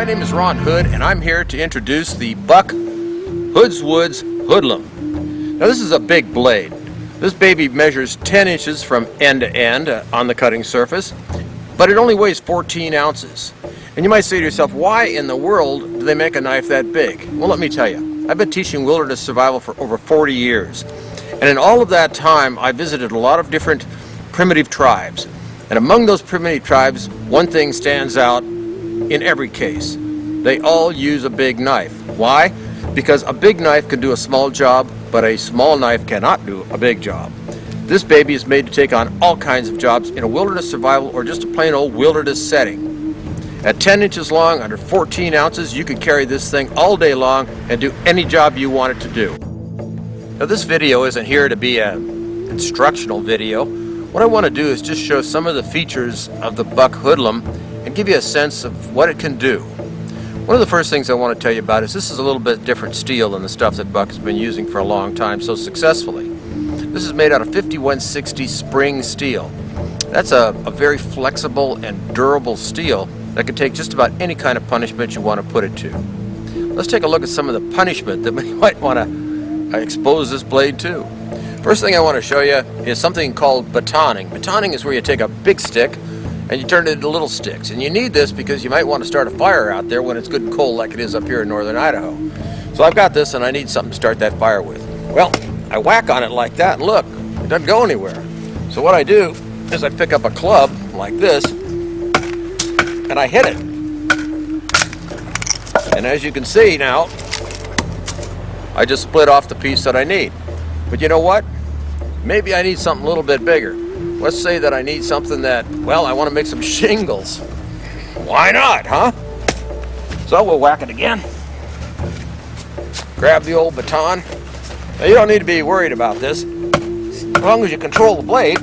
name is Ron Hood, and I'm here to introduce the Buck Hood's Woods Hoodlum. Now this is a big blade. This baby measures 10 inches from end to end on the cutting surface, but it only weighs 14 ounces. And you might say to yourself, why in the world do they make a knife that big? Well, let me tell you. I've been teaching wilderness survival for over 40 years. And in all of that time, I visited a lot of different primitive tribes. And among those primitive tribes, one thing stands out in every case. They all use a big knife. Why? Because a big knife can do a small job, but a small knife cannot do a big job. This baby is made to take on all kinds of jobs in a wilderness survival or just a plain old wilderness setting. At 10 inches long, under 14 ounces, you could carry this thing all day long and do any job you want it to do. Now this video isn't here to be an instructional video. What I want to do is just show some of the features of the Buck Hoodlum and give you a sense of what it can do. One of the first things I want to tell you about is this is a little bit different steel than the stuff that Buck has been using for a long time so successfully. This is made out of 5160 spring steel. That's a very flexible and durable steel that can take just about any kind of punishment you want to put it to. Let's take a look at some of the punishment that we might want to expose this blade to. First thing I want to show you is something called batoning. Batoning is where you take a big stick and you turn it into little sticks. And you need this because you might want to start a fire out there when it's good and cold like it is up here in northern Idaho. So I've got this and I need something to start that fire with. Well, I whack on it like that and look, it doesn't go anywhere. So what I do is I pick up a club like this and I hit it. And as you can see now, I just split off the piece that I need. But you know what? Maybe I need something a little bit bigger. Let's say that I need something that, well, I want to make some shingles. Why not, huh? So we'll whack it again. Grab the old baton. Now you don't need to be worried about this. As long as you control the blade,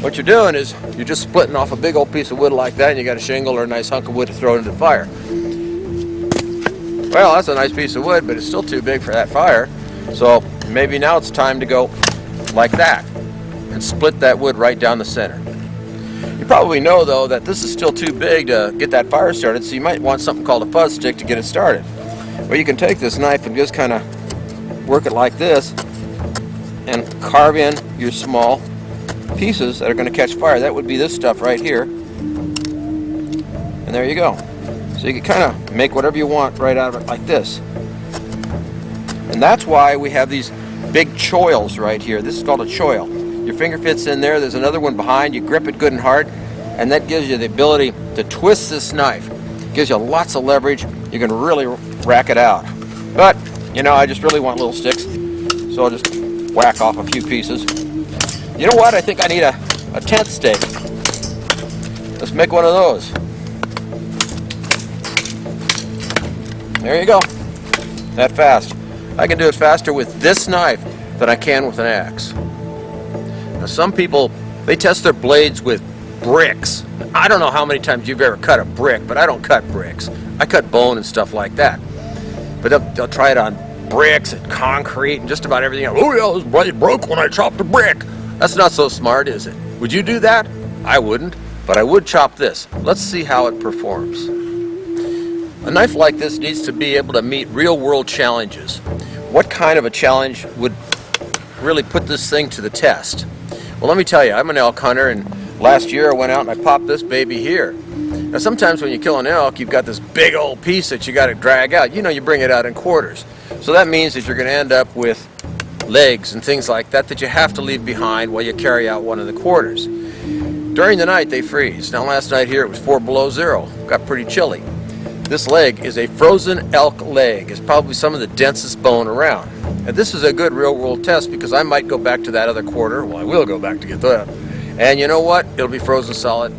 what you're doing is you're just splitting off a big old piece of wood like that and you got a shingle or a nice hunk of wood to throw into the fire. Well, that's a nice piece of wood, but it's still too big for that fire. So maybe now it's time to go like that and split that wood right down the center. You probably know though that this is still too big to get that fire started, so you might want something called a fuzz stick to get it started. Well, you can take this knife and just kind of work it like this and carve in your small pieces that are going to catch fire. That would be this stuff right here. And there you go. So you can kind of make whatever you want right out of it like this. And that's why we have these big choils right here. This is called a choil. Your finger fits in there. There's another one behind. You grip it good and hard. And that gives you the ability to twist this knife. It gives you lots of leverage. You can really rack it out. But, you know, I just really want little sticks. So I'll just whack off a few pieces. You know what? I think I need a tent stake. Let's make one of those. There you go. That fast. I can do it faster with this knife than I can with an axe. Now some people, they test their blades with bricks. I don't know how many times you've ever cut a brick, but I don't cut bricks. I cut bone and stuff like that. But they'll try it on bricks and concrete and just about everything. Oh yeah, this blade broke when I chopped a brick. That's not so smart, is it? Would you do that? I wouldn't, but I would chop this. Let's see how it performs. A knife like this needs to be able to meet real-world challenges. What kind of a challenge would really put this thing to the test? Well, let me tell you, I'm an elk hunter, and last year I went out and I popped this baby here. Now sometimes when you kill an elk, you've got this big old piece that you got to drag out. You know, you bring it out in quarters. So that means that you're going to end up with legs and things like that that you have to leave behind while you carry out one of the quarters. During the night they freeze. Now last night here it was 4 below zero. Got pretty chilly. This leg is a frozen elk leg. It's probably some of the densest bone around. And this is a good real-world test because I might go back to that other quarter. Well, I will go back to get that. And you know what? It'll be frozen solid.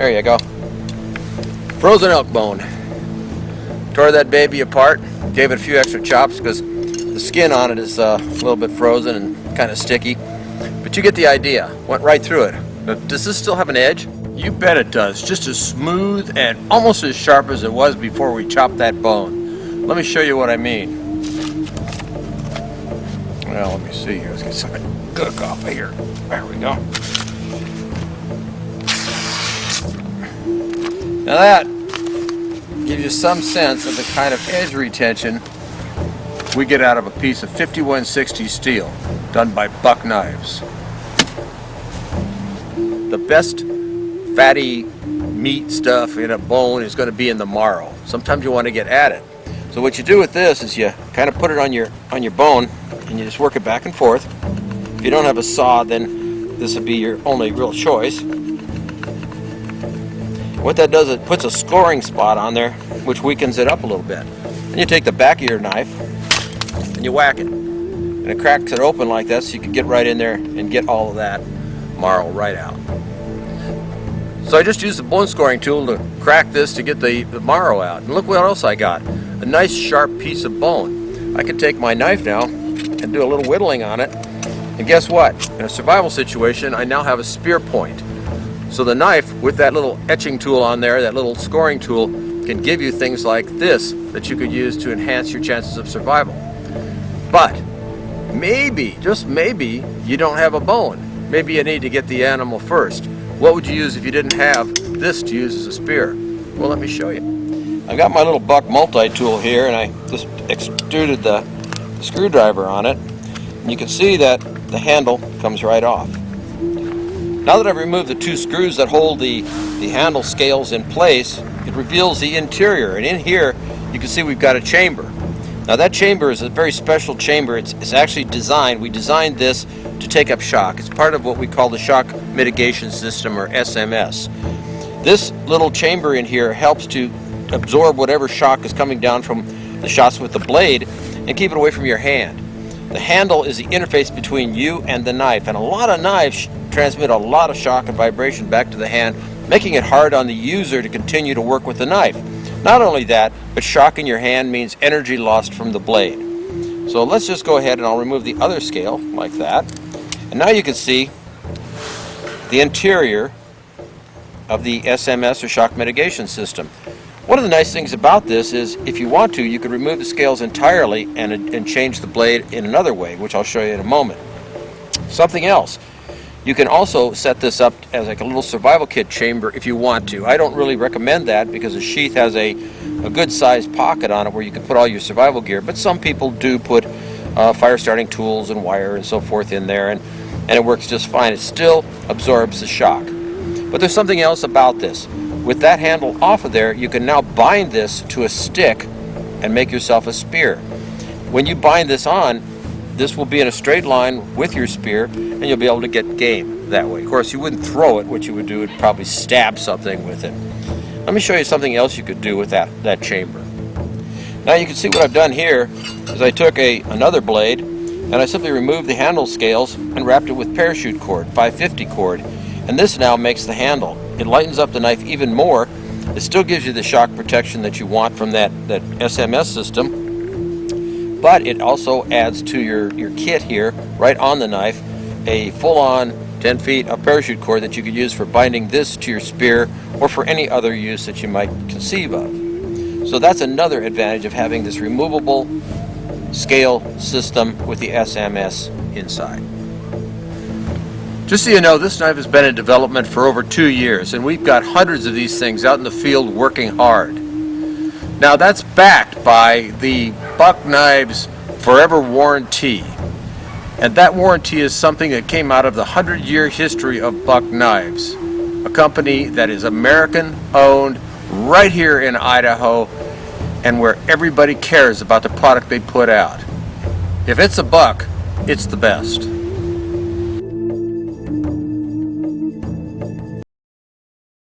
There you go. Frozen elk bone. Tore that baby apart. Gave it a few extra chops because the skin on it is a little bit frozen and kind of sticky. But you get the idea. Went right through it. But does this still have an edge? You bet it does. Just as smooth and almost as sharp as it was before we chopped that bone. Let me show you what I mean. Well, let me see here. Let's get something good off of here. There we go. Now that gives you some sense of the kind of edge retention we get out of a piece of 5160 steel done by Buck Knives. The best fatty meat stuff in a bone is going to be in the marrow. Sometimes you want to get at it. So what you do with this is you kind of put it on your bone and you just work it back and forth. If you don't have a saw, then this would be your only real choice. What that does, it puts a scoring spot on there, which weakens it up a little bit. Then you take the back of your knife and you whack it. And it cracks it open like that so you can get right in there and get all of that marrow right out. So I just used the bone scoring tool to crack this to get the marrow out. And look what else I got. A nice sharp piece of bone. I can take my knife now and do a little whittling on it. And guess what? In a survival situation, I now have a spear point. So the knife with that little etching tool on there, that little scoring tool, can give you things like this that you could use to enhance your chances of survival. But maybe, just maybe, you don't have a bone. Maybe you need to get the animal first. What would you use if you didn't have this to use as a spear? Well, let me show you. I've got my little Buck multi-tool here, and I just extruded the screwdriver on it. And you can see that the handle comes right off. Now that I've removed the two screws that hold the handle scales in place, it reveals the interior. And in here, you can see we've got a chamber. Now that chamber is a very special chamber. It's actually designed, we designed this to take up shock. It's part of what we call the shock mitigation system, or SMS. This little chamber in here helps to absorb whatever shock is coming down from the shots with the blade and keep it away from your hand. The handle is the interface between you and the knife, and a lot of knives transmit a lot of shock and vibration back to the hand, making it hard on the user to continue to work with the knife. Not only that, but shock in your hand means energy lost from the blade. So let's just go ahead and I'll remove the other scale like that. And now you can see the interior of the SMS, or shock mitigation system. One of the nice things about this is if you want to, you could remove the scales entirely and change the blade in another way, which I'll show you in a moment. Something else. You can also set this up as like a little survival kit chamber if you want to. I don't really recommend that because the sheath has a good sized pocket on it where you can put all your survival gear, but some people do put fire starting tools and wire and so forth in there, and it works just fine. It still absorbs the shock. But there's something else about this. With that handle off of there, you can now bind this to a stick and make yourself a spear. When you bind this on, this will be in a straight line with your spear, and you'll be able to get game that way. Of course, you wouldn't throw it. What you would do is probably stab something with it. Let me show you something else you could do with that chamber. Now you can see what I've done here is I took another blade, and I simply removed the handle scales and wrapped it with parachute cord, 550 cord. And this now makes the handle. It lightens up the knife even more. It still gives you the shock protection that you want from that SMS system, but it also adds to your kit here, right on the knife, a full-on 10 feet of parachute cord that you could use for binding this to your spear or for any other use that you might conceive of. So that's another advantage of having this removable scale system with the SMS inside. Just so you know, this knife has been in development for over 2 years, and we've got hundreds of these things out in the field working hard. Now that's backed by the Buck Knives Forever Warranty. And that warranty is something that came out of the 100-year history of Buck Knives, a company that is American owned right here in Idaho, and where everybody cares about the product they put out. If it's a Buck, it's the best.